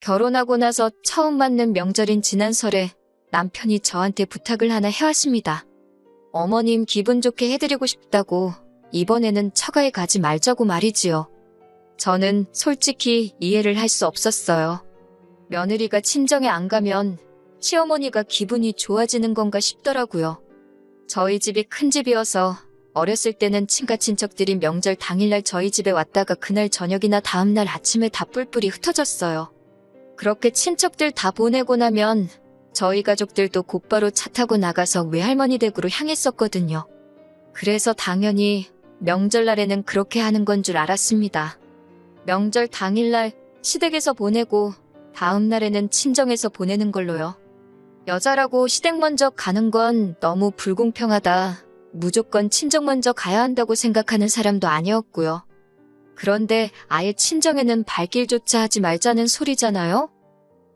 결혼하고 나서 처음 맞는 명절인 지난 설에 남편이 저한테 부탁을 하나 해왔습니다. 어머님 기분 좋게 해드리고 싶다고 이번에는 처가에 가지 말자고 말이지요. 저는 솔직히 이해를 할 수 없었어요. 며느리가 친정에 안 가면 시어머니가 기분이 좋아지는 건가 싶더라고요. 저희 집이 큰 집이어서 어렸을 때는 친가 친척들이 명절 당일날 저희 집에 왔다가 그날 저녁이나 다음날 아침에 다 뿔뿔이 흩어졌어요. 그렇게 친척들 다 보내고 나면 저희 가족들도 곧바로 차 타고 나가서 외할머니 댁으로 향했었거든요. 그래서 당연히 명절날에는 그렇게 하는 건 줄 알았습니다. 명절 당일날 시댁에서 보내고 다음 날에는 친정에서 보내는 걸로요. 여자라고 시댁 먼저 가는 건 너무 불공평하다. 무조건 친정 먼저 가야 한다고 생각하는 사람도 아니었고요. 그런데 아예 친정에는 발길조차 하지 말자는 소리잖아요?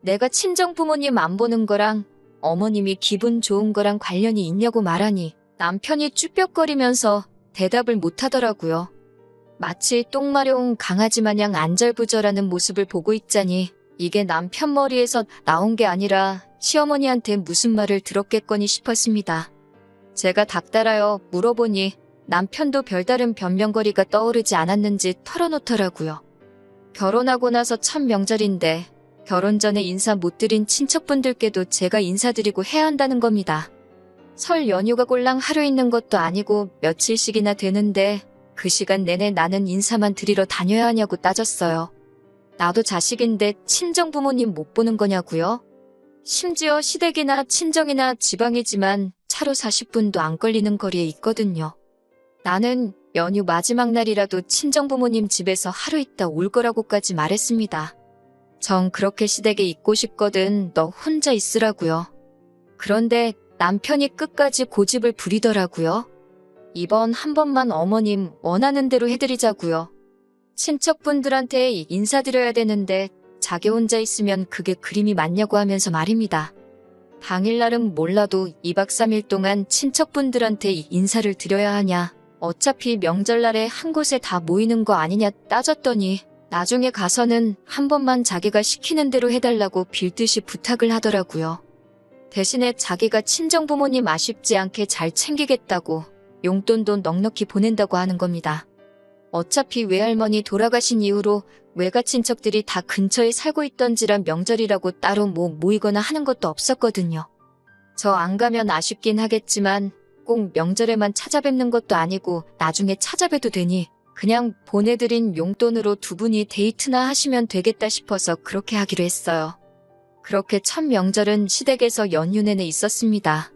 내가 친정 부모님 안 보는 거랑 어머님이 기분 좋은 거랑 관련이 있냐고 말하니 남편이 쭈뼛거리면서 대답을 못하더라고요. 마치 똥 마려운 강아지 마냥 안절부절하는 모습을 보고 있자니 이게 남편 머리에서 나온 게 아니라 시어머니한테 무슨 말을 들었겠거니 싶었습니다. 제가 닥달하여 물어보니 남편도 별다른 변명거리가 떠오르지 않았는지 털어놓더라고요. 결혼하고 나서 첫 명절인데 결혼 전에 인사 못 드린 친척분들께도 제가 인사드리고 해야 한다는 겁니다. 설 연휴가 꼴랑 하루 있는 것도 아니고 며칠씩이나 되는데 그 시간 내내 나는 인사만 드리러 다녀야 하냐고 따졌어요. 나도 자식인데 친정 부모님 못 보는 거냐고요? 심지어 시댁이나 친정이나 지방이지만 차로 40분도 안 걸리는 거리에 있거든요. 나는 연휴 마지막 날이라도 친정 부모님 집에서 하루 있다 올 거라고까지 말했습니다. 전 그렇게 시댁에 있고 싶거든. 너 혼자 있으라고요. 그런데 남편이 끝까지 고집을 부리더라고요. 이번 한 번만 어머님 원하는 대로 해드리자고요. 친척분들한테 인사드려야 되는데 자기 혼자 있으면 그게 그림이 맞냐고 하면서 말입니다. 당일날은 몰라도 2박 3일 동안 친척분들한테 인사를 드려야 하냐. 어차피 명절날에 한 곳에 다 모이는 거 아니냐 따졌더니 나중에 가서는 한 번만 자기가 시키는 대로 해달라고 빌듯이 부탁을 하더라고요. 대신에 자기가 친정부모님 아쉽지 않게 잘 챙기겠다고 용돈도 넉넉히 보낸다고 하는 겁니다. 어차피 외할머니 돌아가신 이후로 외가 친척들이 다 근처에 살고 있던지라 명절이라고 따로 모이거나 하는 것도 없었거든요. 저 안 가면 아쉽긴 하겠지만 꼭 명절에만 찾아뵙는 것도 아니고 나중에 찾아뵈도 되니 그냥 보내드린 용돈으로 두 분이 데이트나 하시면 되겠다 싶어서 그렇게 하기로 했어요. 그렇게 첫 명절은 시댁에서 연휴 내내 있었습니다.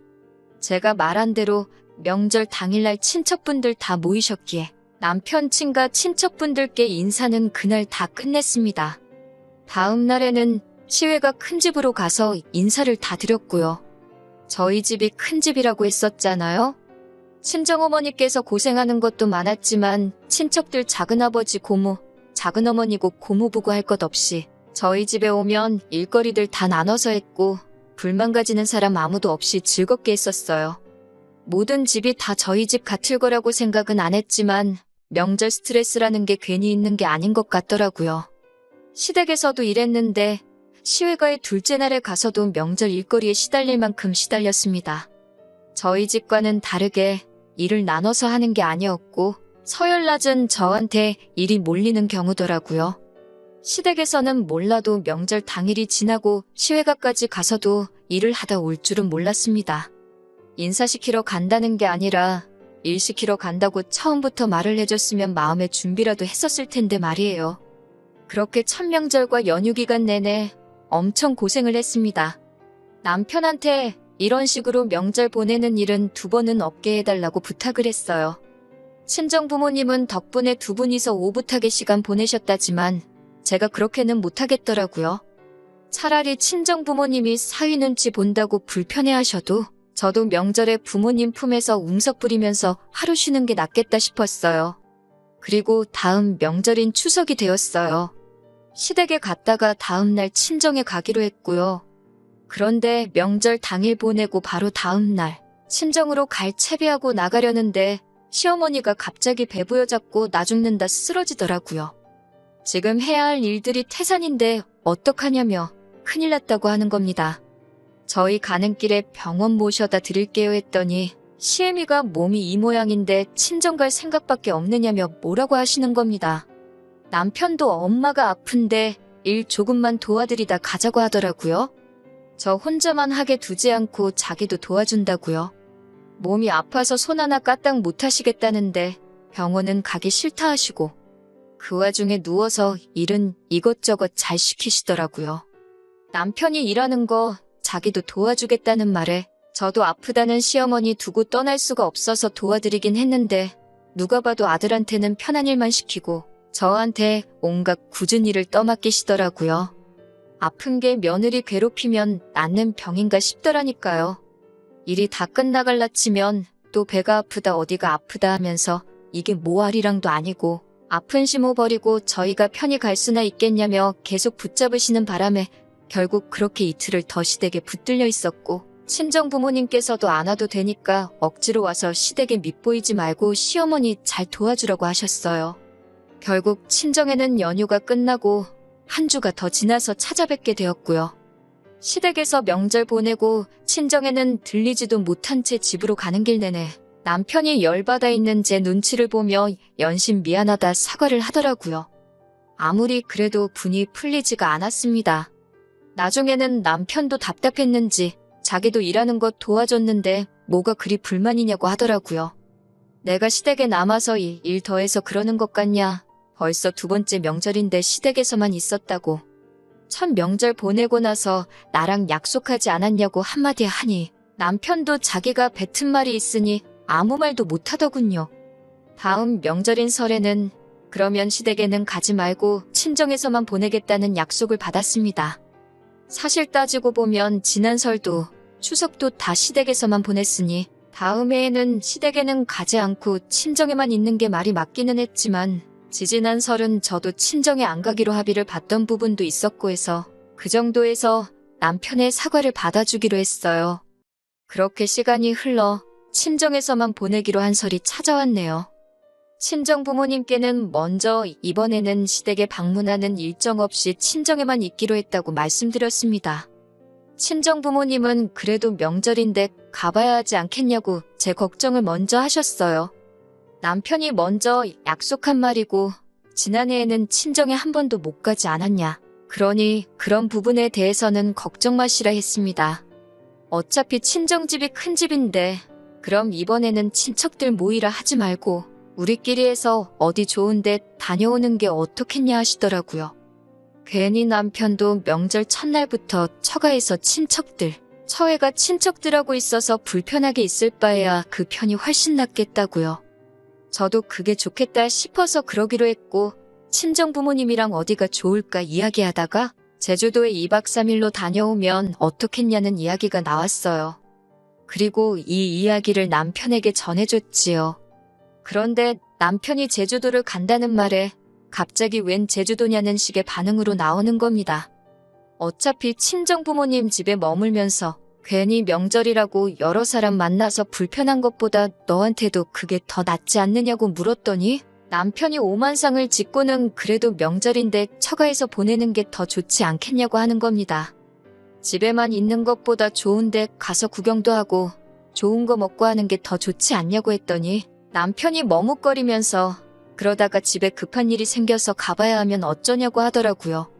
제가 말한 대로 명절 당일날 친척분들 다 모이셨기에 남편 친가 친척분들께 인사는 그날 다 끝냈습니다. 다음 날에는 시외가 큰 집으로 가서 인사를 다 드렸고요. 저희 집이 큰 집이라고 했었잖아요. 친정어머니께서 고생하는 것도 많았지만 친척들 작은아버지 고모, 작은어머니고 고모부고 할 것 없이 저희 집에 오면 일거리들 다 나눠서 했고 불만 가지는 사람 아무도 없이 즐겁게 했었어요. 모든 집이 다 저희 집 같을 거라고 생각은 안 했지만 명절 스트레스라는 게 괜히 있는 게 아닌 것 같더라고요. 시댁에서도 이랬는데 시외가의 둘째 날에 가서도 명절 일거리에 시달릴 만큼 시달렸습니다. 저희 집과는 다르게 일을 나눠서 하는 게 아니었고 서열낮은 저한테 일이 몰리는 경우더라고요. 시댁에서는 몰라도 명절 당일이 지나고 시외가까지 가서도 일을 하다 올 줄은 몰랐습니다. 인사시키러 간다는 게 아니라 일 시키러 간다고 처음부터 말을 해줬으면 마음의 준비라도 했었을 텐데 말이에요. 그렇게 첫 명절과 연휴 기간 내내 엄청 고생을 했습니다. 남편한테 이런 식으로 명절 보내는 일은 두 번은 없게 해달라고 부탁을 했어요. 친정 부모님은 덕분에 두 분이서 오붓하게 시간 보내셨다지만 제가 그렇게는 못하겠더라고요. 차라리 친정 부모님이 사위 눈치 본다고 불편해하셔도 저도 명절에 부모님 품에서 웅석 부리면서 하루 쉬는 게 낫겠다 싶었어요. 그리고 다음 명절인 추석이 되었어요. 시댁에 갔다가 다음날 친정에 가기로 했고요. 그런데 명절 당일 보내고 바로 다음날 친정으로 갈 채비하고 나가려는데 시어머니가 갑자기 배 부여잡고 나 죽는다 쓰러지더라고요. 지금 해야 할 일들이 태산인데 어떡하냐며 큰일 났다고 하는 겁니다. 저희 가는 길에 병원 모셔다 드릴게요 했더니 시애미가 몸이 이 모양인데 친정 갈 생각밖에 없느냐며 뭐라고 하시는 겁니다. 남편도 엄마가 아픈데 일 조금만 도와드리다 가자고 하더라고요. 저 혼자만 하게 두지 않고 자기도 도와준다고요. 몸이 아파서 손 하나 까딱 못 하시겠다는데 병원은 가기 싫다 하시고 그 와중에 누워서 일은 이것저것 잘 시키시더라고요. 남편이 일하는 거 자기도 도와주겠다는 말에 저도 아프다는 시어머니 두고 떠날 수가 없어서 도와드리긴 했는데 누가 봐도 아들한테는 편한 일만 시키고 저한테 온갖 굳은 일을 떠맡기시더라고요. 아픈 게 며느리 괴롭히면 낫는 병인가 싶더라니까요. 일이 다 끝나갈라 치면 또 배가 아프다 어디가 아프다 하면서 이게 모아리랑도 아니고 아픈 심호 버리고 저희가 편히 갈 수나 있겠냐며 계속 붙잡으시는 바람에 결국 그렇게 이틀을 더 시댁에 붙들려 있었고 친정 부모님께서도 안 와도 되니까 억지로 와서 시댁에 밉보이지 말고 시어머니 잘 도와주라고 하셨어요. 결국 친정에는 연휴가 끝나고 한 주가 더 지나서 찾아뵙게 되었고요. 시댁에서 명절 보내고 친정에는 들리지도 못한 채 집으로 가는 길 내내 남편이 열받아 있는 제 눈치를 보며 연신 미안하다 사과를 하더라고요. 아무리 그래도 분이 풀리지가 않았습니다. 나중에는 남편도 답답했는지 자기도 일하는 것 도와줬는데 뭐가 그리 불만이냐고 하더라고요. 내가 시댁에 남아서 일 더해서 그러는 것 같냐. 벌써 두 번째 명절인데 시댁에서만 있었다고. 첫 명절 보내고 나서 나랑 약속하지 않았냐고 한마디 하니 남편도 자기가 뱉은 말이 있으니 아무 말도 못하더군요. 다음 명절인 설에는 그러면 시댁에는 가지 말고 친정에서만 보내겠다는 약속을 받았습니다. 사실 따지고 보면 지난 설도 추석도 다 시댁에서만 보냈으니 다음 해에는 시댁에는 가지 않고 친정에만 있는 게 말이 맞기는 했지만 지지난 설은 저도 친정에 안 가기로 합의를 봤던 부분도 있었고 해서 그 정도에서 남편의 사과를 받아주기로 했어요. 그렇게 시간이 흘러 친정에서만 보내기로 한 설이 찾아왔네요. 친정 부모님께는 먼저 이번에는 시댁에 방문하는 일정 없이 친정에만 있기로 했다고 말씀드렸습니다. 친정 부모님은 그래도 명절인데 가봐야 하지 않겠냐고 제 걱정을 먼저 하셨어요. 남편이 먼저 약속한 말이고 지난해에는 친정에 한 번도 못 가지 않았냐. 그러니 그런 부분에 대해서는 걱정 마시라 했습니다. 어차피 친정집이 큰 집인데 그럼 이번에는 친척들 모이라 하지 말고 우리끼리 해서 어디 좋은데 다녀오는 게 어떻겠냐 하시더라고요. 괜히 남편도 명절 첫날부터 처가에서 친척들, 처해가 친척들하고 있어서 불편하게 있을 바에야 그 편이 훨씬 낫겠다고요. 저도 그게 좋겠다 싶어서 그러기로 했고 친정 부모님이랑 어디가 좋을까 이야기하다가 제주도에 2박 3일로 다녀오면 어떻겠냐는 이야기가 나왔어요. 그리고 이 이야기를 남편에게 전해줬지요. 그런데 남편이 제주도를 간다는 말에 갑자기 웬 제주도냐는 식의 반응으로 나오는 겁니다. 어차피 친정 부모님 집에 머물면서 괜히 명절이라고 여러 사람 만나서 불편한 것보다 너한테도 그게 더 낫지 않느냐고 물었더니 남편이 오만상을 짓고는 그래도 명절인데 처가에서 보내는 게 더 좋지 않겠냐고 하는 겁니다. 집에만 있는 것보다 좋은데 가서 구경도 하고 좋은 거 먹고 하는 게 더 좋지 않냐고 했더니 남편이 머뭇거리면서 그러다가 집에 급한 일이 생겨서 가봐야 하면 어쩌냐고 하더라고요.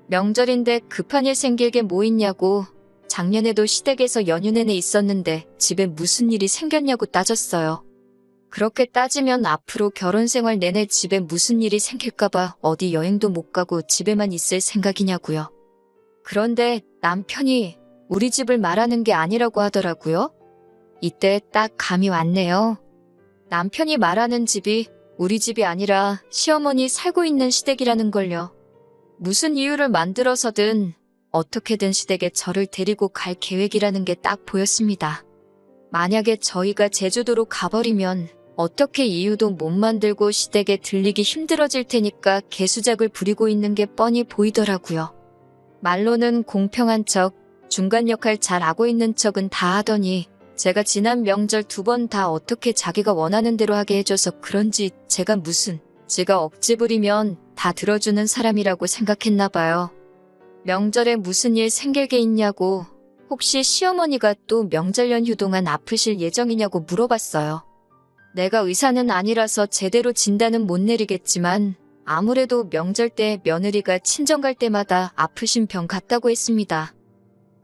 명절인데 급한 일 생길 게 뭐 있냐고 작년에도 시댁에서 연휴 내내 있었는데 집에 무슨 일이 생겼냐고 따졌어요. 그렇게 따지면 앞으로 결혼 생활 내내 집에 무슨 일이 생길까봐 어디 여행도 못 가고 집에만 있을 생각이냐고요. 그런데 남편이 우리 집을 말하는 게 아니라고 하더라고요. 이때 딱 감이 왔네요. 남편이 말하는 집이 우리 집이 아니라 시어머니 살고 있는 시댁이라는 걸요. 무슨 이유를 만들어서든 어떻게든 시댁에 저를 데리고 갈 계획이라는 게 딱 보였습니다. 만약에 저희가 제주도로 가버리면 어떻게 이유도 못 만들고 시댁에 들리기 힘들어질 테니까 개수작을 부리고 있는 게 뻔히 보이더라고요. 말로는 공평한 척, 중간 역할 잘 하고 있는 척은 다 하더니 제가 지난 명절 2번 다 어떻게 자기가 원하는 대로 하게 해줘서 그런지 제가 무슨 지가 억지 부리면 다 들어주는 사람이라고 생각했나 봐요. 명절에 무슨 일 생길 게 있냐고, 혹시 시어머니가 또 명절 연휴 동안 아프실 예정이냐고 물어봤어요. 내가 의사는 아니라서 제대로 진단은 못 내리겠지만 아무래도 명절 때 며느리가 친정 갈 때마다 아프신 병 같다고 했습니다.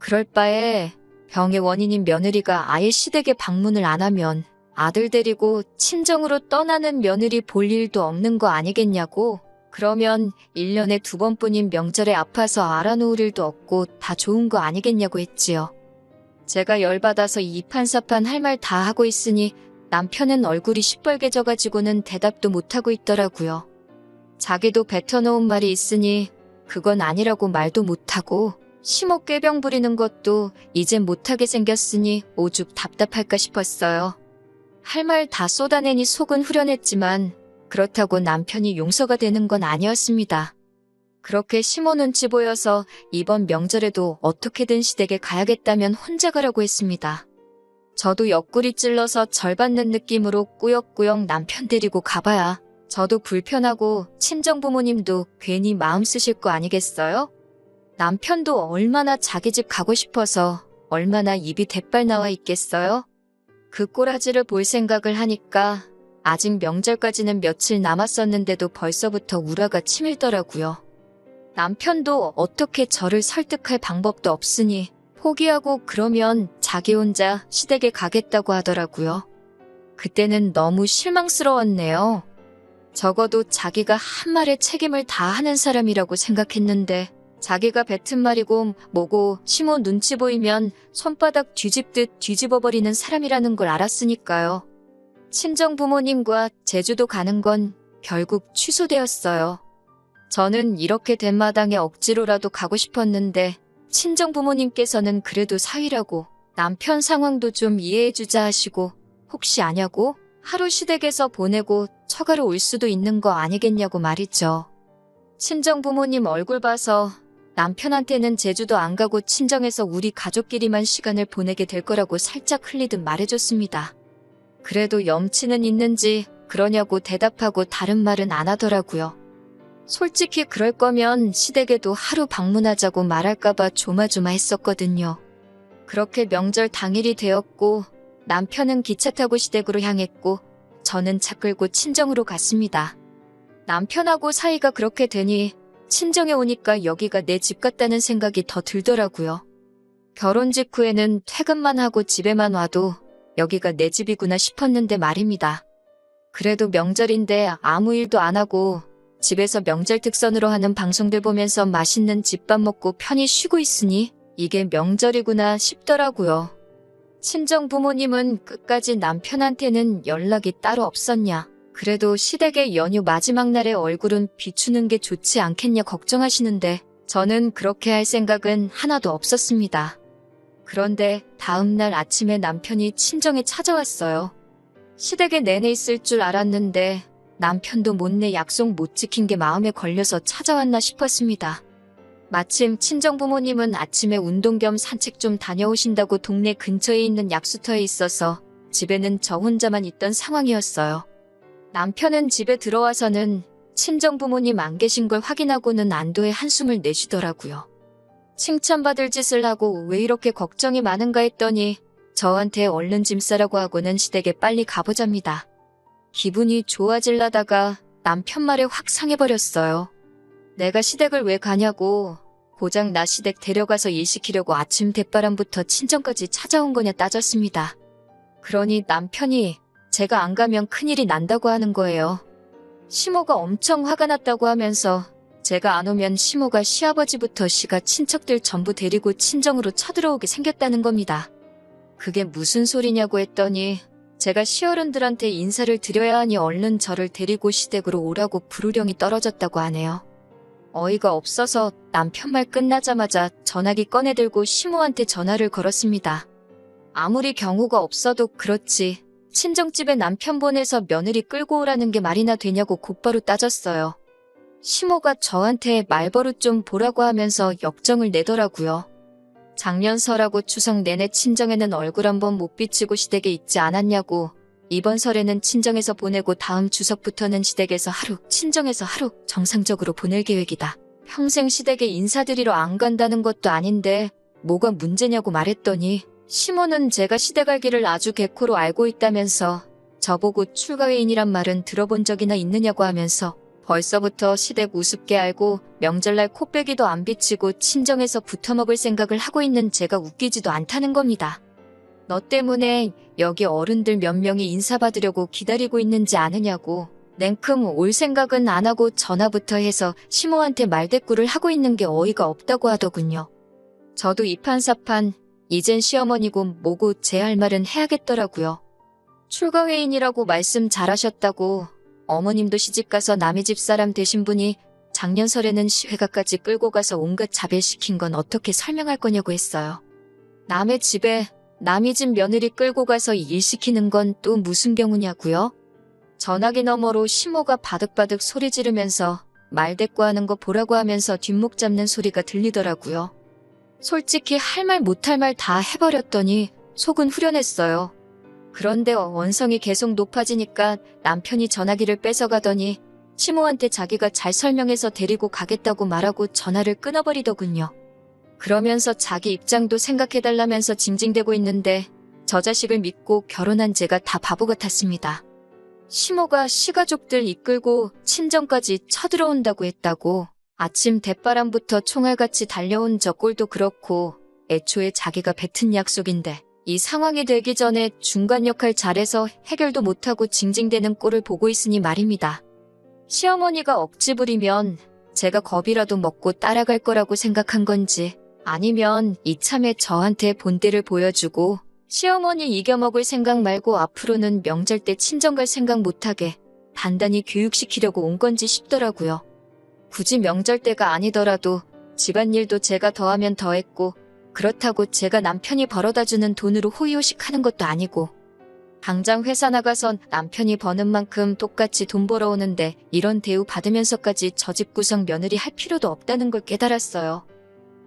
그럴 바에 병의 원인인 며느리가 아예 시댁에 방문을 안 하면 아들 데리고 친정으로 떠나는 며느리 볼 일도 없는 거 아니겠냐고. 그러면 1년에 2번뿐인 명절에 아파서 알아놓을 일도 없고 다 좋은 거 아니겠냐고 했지요. 제가 열받아서 이판사판 할 말 다 하고 있으니 남편은 얼굴이 시뻘개져가지고는 대답도 못하고 있더라고요. 자기도 뱉어놓은 말이 있으니 그건 아니라고 말도 못하고 심호 꾀병 부리는 것도 이젠 못하게 생겼으니 오죽 답답할까 싶었어요. 할 말 다 쏟아내니 속은 후련했지만 그렇다고 남편이 용서가 되는 건 아니었습니다. 그렇게 심호 눈치 보여서 이번 명절에도 어떻게든 시댁에 가야겠다면 혼자 가라고 했습니다. 저도 옆구리 찔러서 절받는 느낌으로 꾸역꾸역 남편 데리고 가봐야 저도 불편하고 친정부모님도 괜히 마음 쓰실 거 아니겠어요? 남편도 얼마나 자기 집 가고 싶어서 얼마나 입이 대빨 나와 있겠어요? 그 꼬라지를 볼 생각을 하니까 아직 명절까지는 며칠 남았었는데도 벌써부터 우라가 치밀더라고요. 남편도 어떻게 저를 설득할 방법도 없으니 포기하고 그러면 자기 혼자 시댁에 가겠다고 하더라고요. 그때는 너무 실망스러웠네요. 적어도 자기가 한 말에 책임을 다 하는 사람이라고 생각했는데 자기가 뱉은 말이고 뭐고 심호 눈치 보이면 손바닥 뒤집듯 뒤집어버리는 사람이라는 걸 알았으니까요. 친정 부모님과 제주도 가는 건 결국 취소되었어요. 저는 이렇게 된 마당에 억지로라도 가고 싶었는데 친정 부모님께서는 그래도 사위라고 남편 상황도 좀 이해해주자 하시고 혹시 아냐고 하루 시댁에서 보내고 처가로 올 수도 있는 거 아니겠냐고 말이죠. 친정 부모님 얼굴 봐서 남편한테는 제주도 안 가고 친정에서 우리 가족끼리만 시간을 보내게 될 거라고 살짝 흘리듯 말해줬습니다. 그래도 염치는 있는지 그러냐고 대답하고 다른 말은 안 하더라고요. 솔직히 그럴 거면 시댁에도 하루 방문하자고 말할까봐 조마조마했었거든요. 그렇게 명절 당일이 되었고 남편은 기차 타고 시댁으로 향했고 저는 차 끌고 친정으로 갔습니다. 남편하고 사이가 그렇게 되니 친정에 오니까 여기가 내 집 같다는 생각이 더 들더라고요. 결혼 직후에는 퇴근만 하고 집에만 와도 여기가 내 집이구나 싶었는데 말입니다. 그래도 명절인데 아무 일도 안 하고 집에서 명절 특선으로 하는 방송들 보면서 맛있는 집밥 먹고 편히 쉬고 있으니 이게 명절이구나 싶더라고요. 친정 부모님은 끝까지 남편한테는 연락이 따로 없었냐, 그래도 시댁의 연휴 마지막 날에 얼굴은 비추는 게 좋지 않겠냐 걱정하시는데 저는 그렇게 할 생각은 하나도 없었습니다. 그런데 다음 날 아침에 남편이 친정에 찾아왔어요. 시댁에 내내 있을 줄 알았는데 남편도 못내 약속 못 지킨 게 마음에 걸려서 찾아왔나 싶었습니다. 마침 친정부모님은 아침에 운동 겸 산책 좀 다녀오신다고 동네 근처에 있는 약수터에 있어서 집에는 저 혼자만 있던 상황이었어요. 남편은 집에 들어와서는 친정부모님 안 계신 걸 확인하고는 안도의 한숨을 내쉬더라고요. 칭찬받을 짓을 하고 왜 이렇게 걱정이 많은가 했더니 저한테 얼른 짐 싸라고 하고는 시댁에 빨리 가보잡니다. 기분이 좋아질라다가 남편 말에 확 상해버렸어요. 내가 시댁을 왜 가냐고, 고작 나 시댁 데려가서 일 시키려고 아침 대바람부터 친정까지 찾아온 거냐 따졌습니다. 그러니 남편이 제가 안 가면 큰일이 난다고 하는 거예요. 시모가 엄청 화가 났다고 하면서 제가 안 오면 시모가 시아버지부터 시가 친척들 전부 데리고 친정으로 쳐들어오게 생겼다는 겁니다. 그게 무슨 소리냐고 했더니 제가 시어른들한테 인사를 드려야 하니 얼른 저를 데리고 시댁으로 오라고 부르령이 떨어졌다고 하네요. 어이가 없어서 남편 말 끝나자마자 전화기 꺼내들고 시모한테 전화를 걸었습니다. 아무리 경우가 없어도 그렇지 친정집에 남편 보내서 며느리 끌고 오라는 게 말이나 되냐고 곧바로 따졌어요. 시모가 저한테 말버릇 좀 보라고 하면서 역정을 내더라고요. 작년 설하고 추석 내내 친정에는 얼굴 한번 못 비치고 시댁에 있지 않았냐고, 이번 설에는 친정에서 보내고 다음 추석부터는 시댁에서 하루, 친정에서 하루 정상적으로 보낼 계획이다. 평생 시댁에 인사드리러 안 간다는 것도 아닌데 뭐가 문제냐고 말했더니 시모는 제가 시댁 알기를 아주 개코로 알고 있다면서 저보고 출가회인이란 말은 들어본 적이나 있느냐고 하면서 벌써부터 시댁 우습게 알고 명절날 코빼기도 안 비치고 친정에서 붙어먹을 생각을 하고 있는 제가 웃기지도 않다는 겁니다. 너 때문에 여기 어른들 몇 명이 인사받으려고 기다리고 있는지 아느냐고. 냉큼 올 생각은 안 하고 전화부터 해서 시모한테 말대꾸를 하고 있는 게 어이가 없다고 하더군요. 저도 이판사판 이젠 시어머니고 뭐고 제 할 말은 해야겠더라고요. 출가회인이라고 말씀 잘하셨다고. 어머님도 시집가서 남의 집 사람 되신 분이 작년 설에는 시회가까지 끌고 가서 온갖 자별시킨 건 어떻게 설명할 거냐고 했어요. 남의 집에 남의 집 며느리 끌고 가서 일 시키는 건 또 무슨 경우냐고요? 전화기 너머로 시모가 바득바득 소리 지르면서 말대꾸하는 거 보라고 하면서 뒷목 잡는 소리가 들리더라고요. 솔직히 할 말 못할 말 다 해버렸더니 속은 후련했어요. 그런데 원성이 계속 높아지니까 남편이 전화기를 뺏어가더니 시모한테 자기가 잘 설명해서 데리고 가겠다고 말하고 전화를 끊어버리더군요. 그러면서 자기 입장도 생각해달라면서 징징대고 있는데 저 자식을 믿고 결혼한 제가 다 바보 같았습니다. 시모가 시가족들 이끌고 친정까지 쳐들어온다고 했다고. 아침 대바람부터 총알같이 달려온 저 꼴도 그렇고 애초에 자기가 뱉은 약속인데 이 상황이 되기 전에 중간 역할 잘해서 해결도 못하고 징징대는 꼴을 보고 있으니 말입니다. 시어머니가 억지 부리면 제가 겁이라도 먹고 따라갈 거라고 생각한 건지 아니면 이참에 저한테 본때를 보여주고 시어머니 이겨먹을 생각 말고 앞으로는 명절 때 친정 갈 생각 못하게 단단히 교육시키려고 온 건지 싶더라고요. 굳이 명절 때가 아니더라도 집안일도 제가 더하면 더했고 그렇다고 제가 남편이 벌어다주는 돈으로 호의호식 하는 것도 아니고 당장 회사 나가선 남편이 버는 만큼 똑같이 돈 벌어오는데 이런 대우 받으면서까지 저 집 구성 며느리 할 필요도 없다는 걸 깨달았어요.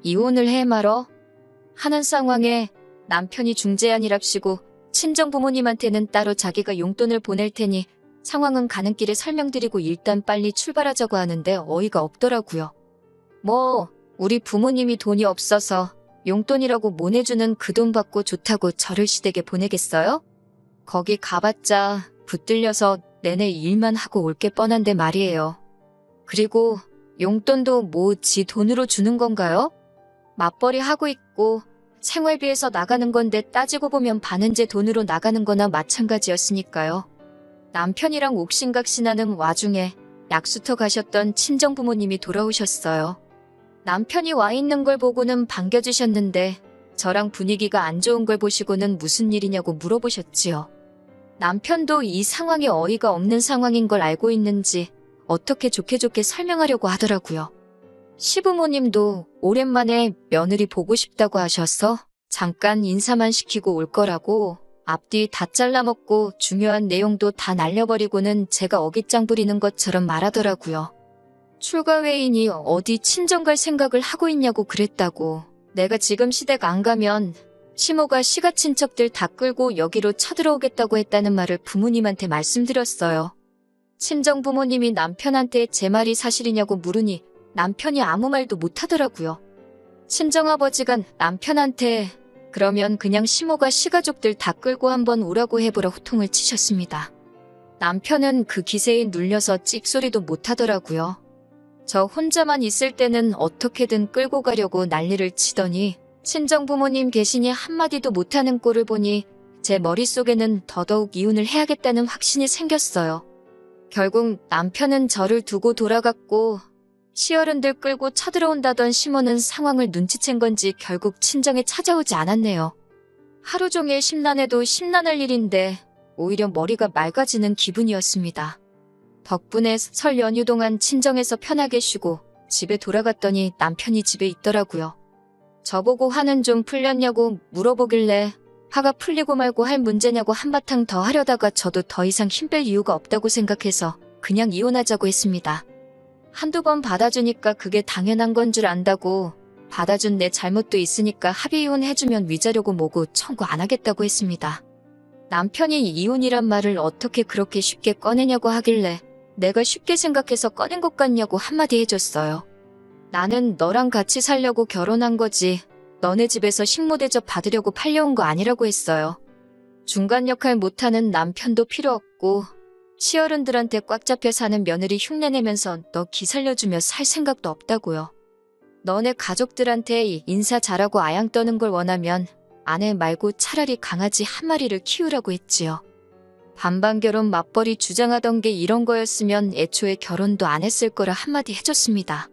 이혼을 해 말어? 하는 상황에 남편이 중재안이랍시고 친정 부모님한테는 따로 자기가 용돈을 보낼 테니 상황은 가는 길에 설명드리고 일단 빨리 출발하자고 하는데 어이가 없더라고요. 뭐 우리 부모님이 돈이 없어서 용돈이라고 못 내주는 그 돈 받고 좋다고 저를 시댁에 보내겠어요? 거기 가봤자 붙들려서 내내 일만 하고 올 게 뻔한데 말이에요. 그리고 용돈도 뭐 지 돈으로 주는 건가요? 맞벌이 하고 있고 생활비에서 나가는 건데 따지고 보면 반은 제 돈으로 나가는 거나 마찬가지였으니까요. 남편이랑 옥신각신하는 와중에 약수터 가셨던 친정부모님이 돌아오셨어요. 남편이 와 있는 걸 보고는 반겨주셨는데 저랑 분위기가 안 좋은 걸 보시고는 무슨 일이냐고 물어보셨지요. 남편도 이 상황이 어이가 없는 상황인 걸 알고 있는지 어떻게 좋게 설명하려고 하더라고요. 시부모님도 오랜만에 며느리 보고 싶다고 하셔서 잠깐 인사만 시키고 올 거라고 앞뒤 다 잘라먹고 중요한 내용도 다 날려버리고는 제가 어깃장 부리는 것처럼 말하더라고요. 출가회인이 어디 친정 갈 생각을 하고 있냐고 그랬다고. 내가 지금 시댁 안 가면 시모가 시가 친척들 다 끌고 여기로 쳐들어오겠다고 했다는 말을 부모님한테 말씀드렸어요. 친정 부모님이 남편한테 제 말이 사실이냐고 물으니 남편이 아무 말도 못하더라고요. 친정아버지가 남편한테 그러면 그냥 시모가 시가족들 다 끌고 한번 오라고 해보라 호통을 치셨습니다. 남편은 그 기세에 눌려서 찍소리도 못하더라고요. 저 혼자만 있을 때는 어떻게든 끌고 가려고 난리를 치더니 친정 부모님 계시니 한마디도 못하는 꼴을 보니 제 머릿속에는 더더욱 이혼을 해야겠다는 확신이 생겼어요. 결국 남편은 저를 두고 돌아갔고 시어른들 끌고 쳐들어온다던 시모는 상황을 눈치챈 건지 결국 친정에 찾아오지 않았네요. 하루 종일 심란해도 심란할 일인데 오히려 머리가 맑아지는 기분이었습니다. 덕분에 설 연휴 동안 친정에서 편하게 쉬고 집에 돌아갔더니 남편이 집에 있더라고요. 저보고 화는 좀 풀렸냐고 물어보길래 화가 풀리고 말고 할 문제냐고 한바탕 더 하려다가 저도 더 이상 힘 뺄 이유가 없다고 생각해서 그냥 이혼하자고 했습니다. 한두 번 받아주니까 그게 당연한 건 줄 안다고 받아준 내 잘못도 있으니까 합의 이혼해주면 위자료고 뭐고 청구 안 하겠다고 했습니다. 남편이 이혼이란 말을 어떻게 그렇게 쉽게 꺼내냐고 하길래 내가 쉽게 생각해서 꺼낸 것 같냐고 한마디 해줬어요. 나는 너랑 같이 살려고 결혼한 거지 너네 집에서 식모대접 받으려고 팔려온 거 아니라고 했어요. 중간 역할 못하는 남편도 필요 없고 시어른들한테 꽉 잡혀 사는 며느리 흉내내면서 너 기살려주며 살 생각도 없다고요. 너네 가족들한테 인사 잘하고 아양 떠는 걸 원하면 아내 말고 차라리 강아지 한 마리를 키우라고 했지요. 반반 결혼 맞벌이 주장하던 게 이런 거였으면 애초에 결혼도 안 했을 거라 한마디 해줬습니다.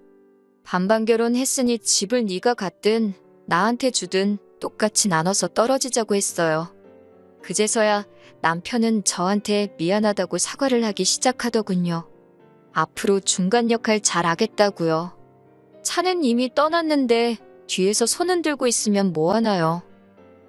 반반 결혼했으니 집을 네가 갖든 나한테 주든 똑같이 나눠서 떨어지자고 했어요. 그제서야 남편은 저한테 미안하다고 사과를 하기 시작하더군요. 앞으로 중간 역할 잘 하겠다고요. 차는 이미 떠났는데 뒤에서 손흔 들고 있으면 뭐하나요.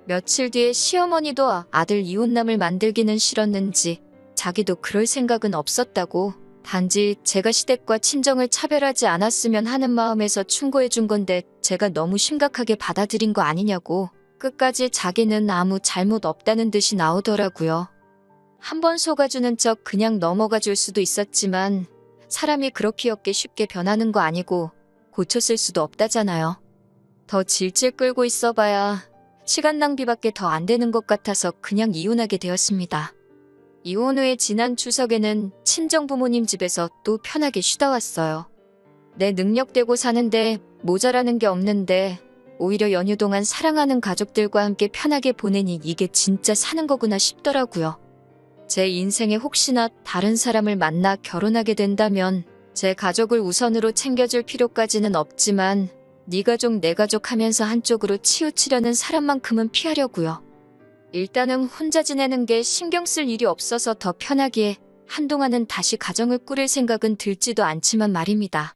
며칠 뒤에 시어머니도 아들 이혼남을 만들기는 싫었는지 자기도 그럴 생각은 없었다고 단지 제가 시댁과 친정을 차별하지 않았으면 하는 마음에서 충고해준 건데 제가 너무 심각하게 받아들인 거 아니냐고 끝까지 자기는 아무 잘못 없다는 듯이 나오더라고요. 한번 속아주는 척 그냥 넘어가 줄 수도 있었지만 사람이 그렇게 쉽게 변하는 거 아니고 고쳤을 수도 없다잖아요. 더 질질 끌고 있어봐야 시간 낭비밖에 더 안 되는 것 같아서 그냥 이혼하게 되었습니다. 이혼 후에 지난 추석에는 친정부모님 집에서 또 편하게 쉬다 왔어요. 내 능력대고 사는데 모자라는 게 없는데 오히려 연휴 동안 사랑하는 가족들과 함께 편하게 보내니 이게 진짜 사는 거구나 싶더라고요. 제 인생에 혹시나 다른 사람을 만나 결혼하게 된다면 제 가족을 우선으로 챙겨줄 필요까지는 없지만 네 가족 내 가족 하면서 한쪽으로 치우치려는 사람만큼은 피하려고요. 일단은 혼자 지내는 게 신경 쓸 일이 없어서 더 편하기에 한동안은 다시 가정을 꾸릴 생각은 들지도 않지만 말입니다.